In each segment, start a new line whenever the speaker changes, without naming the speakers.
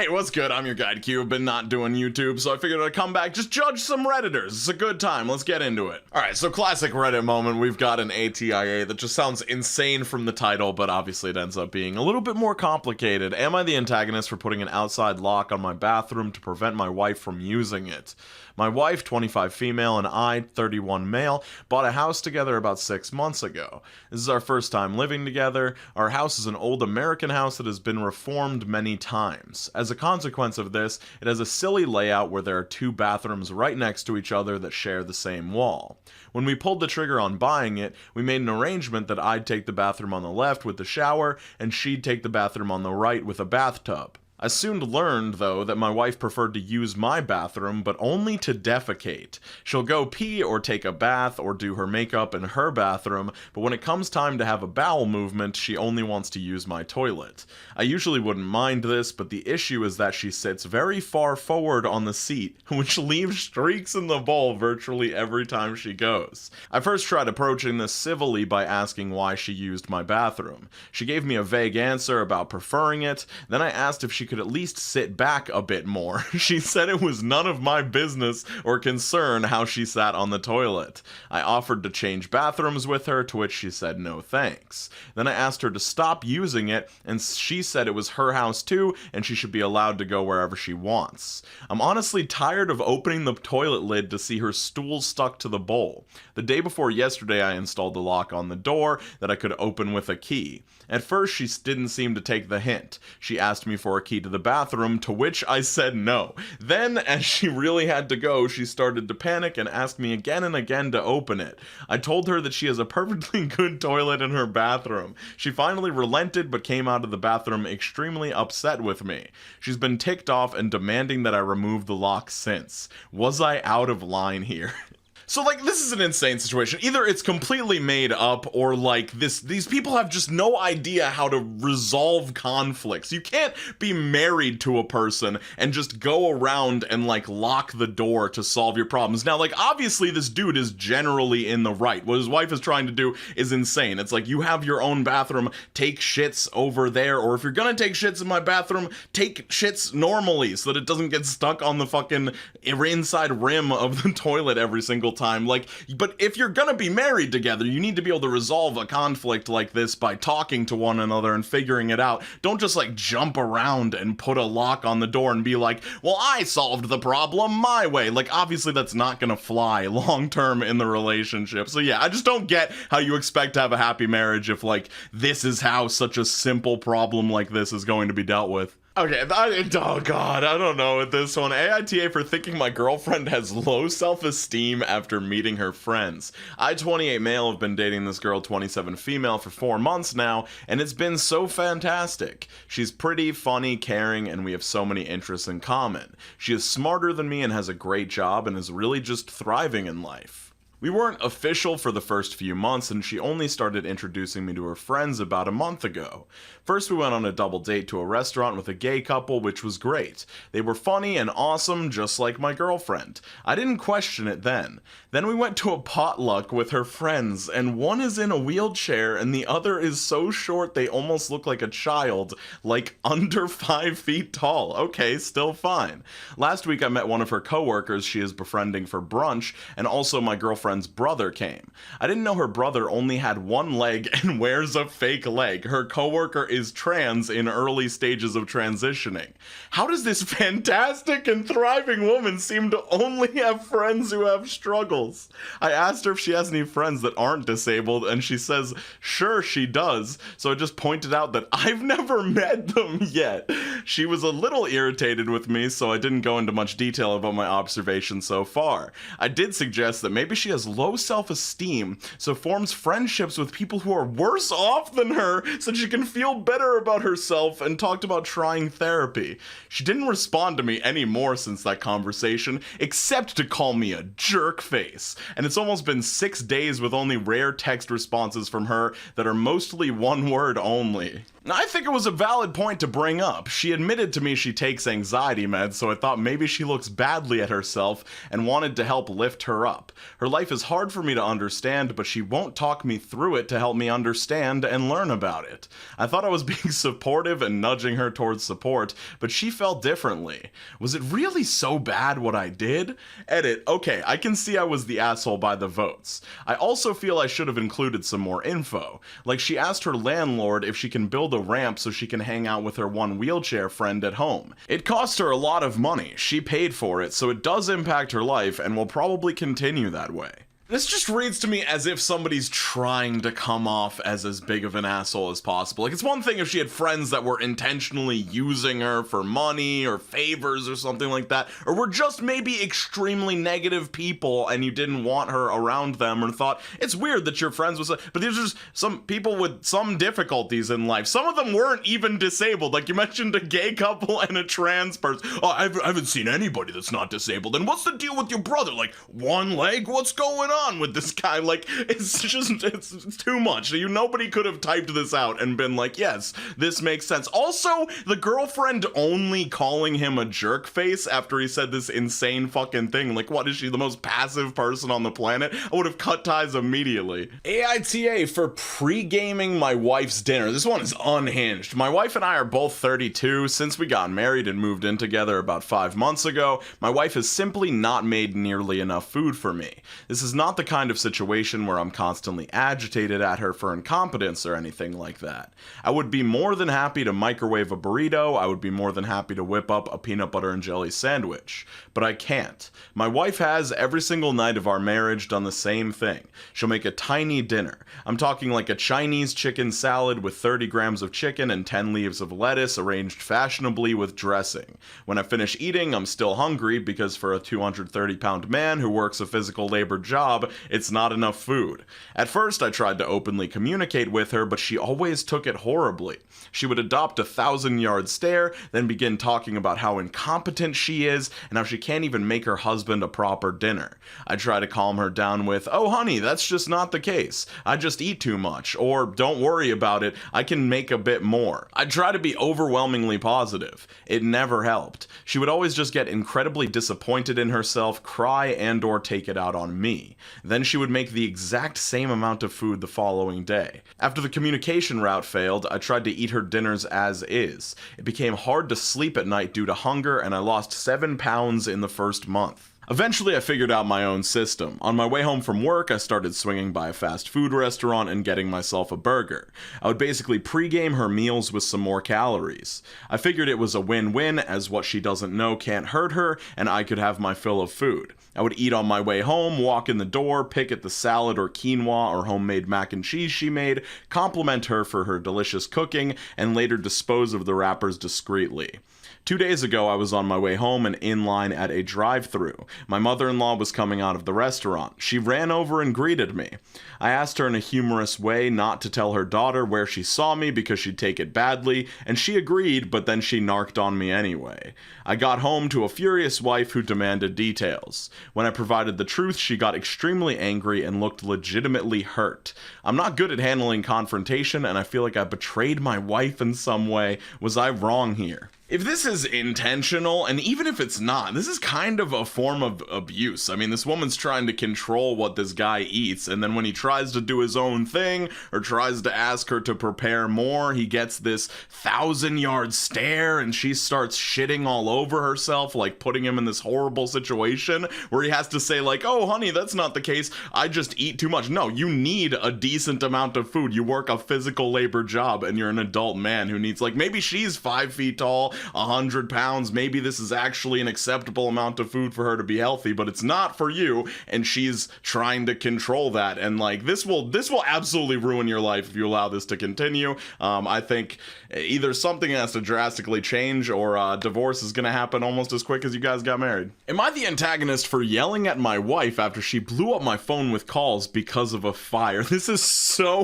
Hey, what's good? I'm your guide Q. Been not doing YouTube, so I figured I'd come back, just judge some Redditors. It's a good time. Let's get into it. Alright, so classic Reddit moment. We've got an AITA that just sounds insane from the title, but obviously it ends up being a little bit more complicated. Am I the antagonist for putting an outside lock on my bathroom to prevent my wife from using it? My wife, 25 female, and I, 31 male, bought a house together about 6 months ago. This is our first time living together. Our house is an old American house that has been reformed many times. As a consequence of this, it has a silly layout where there are 2 bathrooms right next to each other that share the same wall. When we pulled the trigger on buying it, we made an arrangement that I'd take the bathroom on the left with the shower, and she'd take the bathroom on the right with a bathtub. I soon learned, though, that my wife preferred to use my bathroom, but only to defecate. She'll go pee or take a bath or do her makeup in her bathroom, but when it comes time to have a bowel movement, she only wants to use my toilet. I usually wouldn't mind this, but the issue is that she sits very far forward on the seat, which leaves streaks in the bowl virtually every time she goes. I first tried approaching this civilly by asking why she used my bathroom. She gave me a vague answer about preferring it, then I asked if she could at least sit back a bit more. She said it was none of my business or concern how she sat on the toilet. I offered to change bathrooms with her, to which she said no thanks. Then I asked her to stop using it, and she said it was her house too, and she should be allowed to go wherever she wants. I'm honestly tired of opening the toilet lid to see her stool stuck to the bowl. The day before yesterday, I installed a lock on the door that I could open with a key. At first, she didn't seem to take the hint. She asked me for a key to the bathroom, to which I said no. Then, as she really had to go, she started to panic and asked me again and again to open it. I told her that she has a perfectly good toilet in her bathroom. She finally relented but came out of the bathroom extremely upset with me. She's been ticked off and demanding that I remove the lock since. Was I out of line here? So, like, this is an insane situation. Either it's completely made up, or, like, these people have just no idea how to resolve conflicts. You can't be married to a person and just go around and, like, lock the door to solve your problems. Now, like, obviously this dude is generally in the right. What his wife is trying to do is insane. It's like, you have your own bathroom, take shits over there, or if you're gonna take shits in my bathroom, take shits normally so that it doesn't get stuck on the fucking inside rim of the toilet every single time. Like, but if you're gonna be married together, you need to be able to resolve a conflict like this by talking to one another and figuring it out. Don't just, like, jump around and put a lock on the door and be like, well, I solved the problem my way. Like, obviously that's not gonna fly long term in the relationship. So yeah, I just don't get how you expect to have a happy marriage if, like, this is how such a simple problem like this is going to be dealt with. Okay, oh god, I don't know with this one. AITA for thinking my girlfriend has low self-esteem after meeting her friends. I, 28 male, have been dating this girl, 27 female, for 4 months now, and it's been so fantastic. She's pretty, funny, caring, and we have so many interests in common. She is smarter than me and has a great job and is really just thriving in life. We weren't official for the first few months, and she only started introducing me to her friends about a month ago. First, we went on a double date to a restaurant with a gay couple, which was great. They were funny and awesome, just like my girlfriend. I didn't question it then. Then we went to a potluck with her friends, and one is in a wheelchair, and the other is so short they almost look like a child, like under 5 feet tall. Okay, still fine. Last week I met one of her coworkers she is befriending for brunch, and also my girlfriend's brother came. I didn't know her brother only had 1 leg and wears a fake leg. Her coworker is trans in early stages of transitioning. How does this fantastic and thriving woman seem to only have friends who have struggles? I asked her if she has any friends that aren't disabled, and she says sure she does, so I just pointed out that I've never met them yet. She was a little irritated with me, so I didn't go into much detail about my observations so far. I did suggest that maybe she has low self-esteem, so forms friendships with people who are worse off than her so she can feel better about herself, and talked about trying therapy. She didn't respond to me anymore since that conversation, except to call me a jerk face. And it's almost been 6 days with only rare text responses from her that are mostly 1 word only. I think it was a valid point to bring up. She admitted to me she takes anxiety meds, so I thought maybe she looks badly at herself and wanted to help lift her up. Her life is hard for me to understand, but she won't talk me through it to help me understand and learn about it. I thought I was being supportive and nudging her towards support, but she felt differently. Was it really so bad what I did? Edit, okay, I can see I was the asshole by the votes. I also feel I should have included some more info. Like, she asked her landlord if she can build a ramp so she can hang out with her one wheelchair friend at home. It cost her a lot of money. She paid for it, so it does impact her life and will probably continue that way. This just reads to me as if somebody's trying to come off as big of an asshole as possible. Like, it's one thing if she had friends that were intentionally using her for money or favors or something like that, or were just maybe extremely negative people and you didn't want her around them or thought, it's weird that you're friends with but there's just some people with some difficulties in life. Some of them weren't even disabled. Like, you mentioned a gay couple and a trans person. Oh, I haven't seen anybody that's not disabled. And what's the deal with your brother? Like, one leg? What's going on with this guy? Like, it's too much. Nobody could have typed this out and been like, yes, this makes sense. Also, the girlfriend only calling him a jerk face after he said this insane fucking thing. Like, what, is she the most passive person on the planet? I would have cut ties immediately. AITA for pre-gaming my wife's dinner. This one is unhinged. My wife and I are both 32. Since we got married and moved in together about 5 months ago, my wife has simply not made nearly enough food for me. This is not the kind of situation where I'm constantly agitated at her for incompetence or anything like that. I would be more than happy to microwave a burrito. I would be more than happy to whip up a peanut butter and jelly sandwich. But I can't. My wife has, every single night of our marriage, done the same thing. She'll make a tiny dinner. I'm talking like a Chinese chicken salad with 30 grams of chicken and 10 leaves of lettuce arranged fashionably with dressing. When I finish eating, I'm still hungry because for a 230-pound man who works a physical labor job, it's not enough food. At first, I tried to openly communicate with her, but she always took it horribly. She would adopt a 1,000-yard stare, then begin talking about how incompetent she is and how she can't even make her husband a proper dinner. I try to calm her down with, oh honey, that's just not the case. I just eat too much, or don't worry about it, I can make a bit more. I try to be overwhelmingly positive. It never helped. She would always just get incredibly disappointed in herself, cry, and or take it out on me. Then she would make the exact same amount of food the following day. After the communication route failed, I tried to eat her dinners as is. It became hard to sleep at night due to hunger, and I lost 7 pounds in the first month. Eventually, I figured out my own system. On my way home from work, I started swinging by a fast food restaurant and getting myself a burger. I would basically pre-game her meals with some more calories. I figured it was a win-win, as what she doesn't know can't hurt her, and I could have my fill of food. I would eat on my way home, walk in the door, pick at the salad or quinoa or homemade mac and cheese she made, compliment her for her delicious cooking, and later dispose of the wrappers discreetly. 2 days ago, I was on my way home and in line at a drive-thru. My mother-in-law was coming out of the restaurant. She ran over and greeted me. I asked her in a humorous way not to tell her daughter where she saw me because she'd take it badly, and she agreed, but then she narked on me anyway. I got home to a furious wife who demanded details. When I provided the truth, she got extremely angry and looked legitimately hurt. I'm not good at handling confrontation, and I feel like I betrayed my wife in some way. Was I wrong here? If this is intentional, and even if it's not, this is kind of a form of abuse. I mean, this woman's trying to control what this guy eats, and then when he tries to do his own thing, or tries to ask her to prepare more, he gets this 1,000-yard stare, and she starts shitting all over herself, like putting him in this horrible situation, where he has to say like, oh honey, that's not the case, I just eat too much. No, you need a decent amount of food. You work a physical labor job, and you're an adult man who needs, like, maybe she's 5 feet tall, 100 pounds, maybe this is actually an acceptable amount of food for her to be healthy, but it's not for you, and she's trying to control that, and like, this will absolutely ruin your life if you allow this to continue. I think either something has to drastically change, or divorce is gonna happen almost as quick as you guys got married. Am I the antagonist for yelling at my wife after she blew up my phone with calls because of a fire? This is so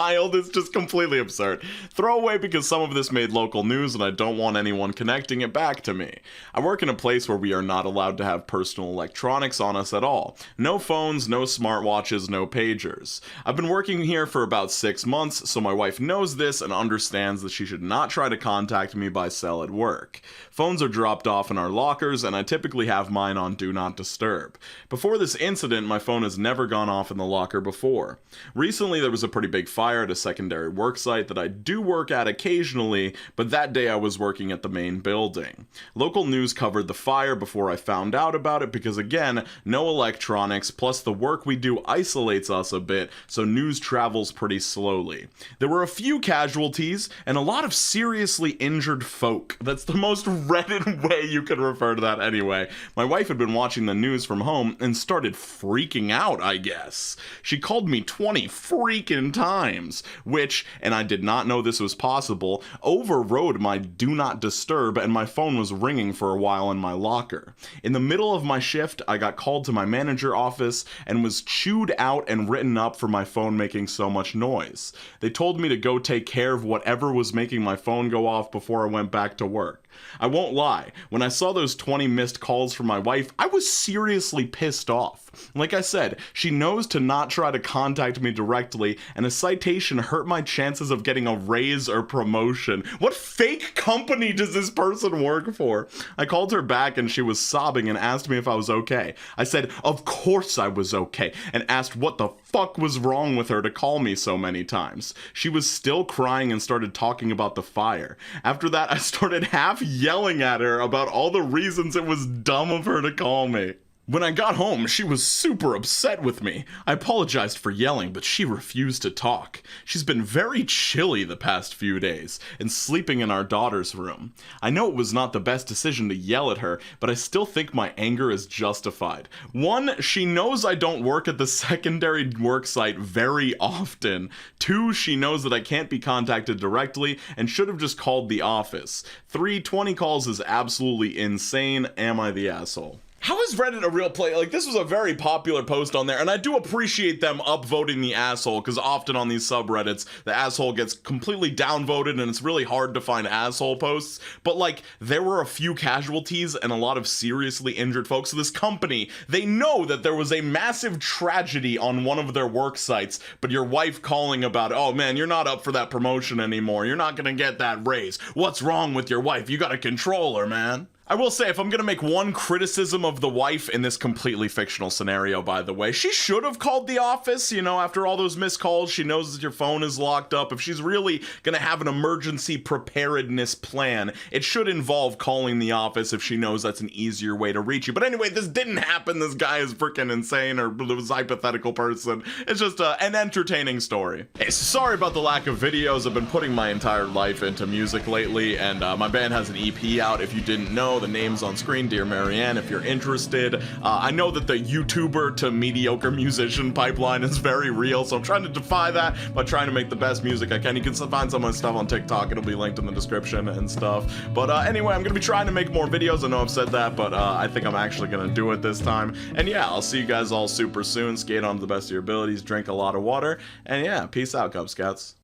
wild, it's just completely absurd. Throw away because some of this made local news and I don't want anyone connecting it back to me. I work in a place where we are not allowed to have personal electronics on us at all. No phones, no smartwatches, no pagers. I've been working here for about 6 months, so my wife knows this and understands that she should not try to contact me by cell at work. Phones are dropped off in our lockers, and I typically have mine on Do Not Disturb. Before this incident, my phone has never gone off in the locker before. Recently, there was a pretty big fire at a secondary work site that I do work at occasionally, but that day I was working at the main building. Local news covered the fire before I found out about it because, again, no electronics, plus the work we do isolates us a bit, so news travels pretty slowly. There were a few casualties, and a lot of seriously injured folk. That's the most Reddit way you could refer to that anyway. My wife had been watching the news from home and started freaking out, I guess. She called me 20 freaking times, which, and I did not know this was possible, overrode my Do Not Disturb, and my phone was ringing for a while in my locker. In the middle of my shift, I got called to my manager office and was chewed out and written up for my phone making so much noise. They told me to go take care of whatever was making my phone go off before I went back to work. I won't lie, when I saw those 20 missed calls from my wife, I was seriously pissed off. Like I said, she knows to not try to contact me directly, and a citation hurt my chances of getting a raise or promotion. What fake company does this person work for? I called her back and she was sobbing and asked me if I was okay. I said, of course I was okay, and asked what the fuck was wrong with her to call me so many times. She was still crying and started talking about the fire. After that, I started half yelling at her about all the reasons it was dumb of her to call me. When I got home, she was super upset with me. I apologized for yelling, but she refused to talk. She's been very chilly the past few days, and sleeping in our daughter's room. I know it was not the best decision to yell at her, but I still think my anger is justified. One, she knows I don't work at the secondary work site very often. Two, she knows that I can't be contacted directly and should have just called the office. 3, 20 calls is absolutely insane. Am I the asshole? How is Reddit a real place? Like, this was a very popular post on there, and I do appreciate them upvoting the asshole, because often on these subreddits, the asshole gets completely downvoted, and it's really hard to find asshole posts. But, like, there were a few casualties and a lot of seriously injured folks. So this company, they know that there was a massive tragedy on one of their work sites, but your wife calling about, oh man, you're not up for that promotion anymore. You're not gonna get that raise. What's wrong with your wife? You gotta control her, man. I will say, if I'm gonna make one criticism of the wife in this completely fictional scenario, by the way, she should have called the office, you know, after all those missed calls. She knows that your phone is locked up. If she's really gonna have an emergency preparedness plan, it should involve calling the office if she knows that's an easier way to reach you. But anyway, this didn't happen. This guy is freaking insane, or this hypothetical person. It's just an entertaining story. Hey, so sorry about the lack of videos. I've been putting my entire life into music lately, and my band has an EP out. If you didn't know, the name's on screen, Dear Marianne, if you're interested. I know that the YouTuber to mediocre musician pipeline is very real, so I'm trying to defy that by trying to make the best music I can. You can find some of my stuff on TikTok. It'll be linked in the description and stuff. But anyway, I'm gonna be trying to make more videos. I know I've said that, but I think I'm actually gonna do it this time. And yeah, I'll see you guys all super soon. Skate on to the best of your abilities, drink a lot of water, and yeah, peace out, Cub Scouts.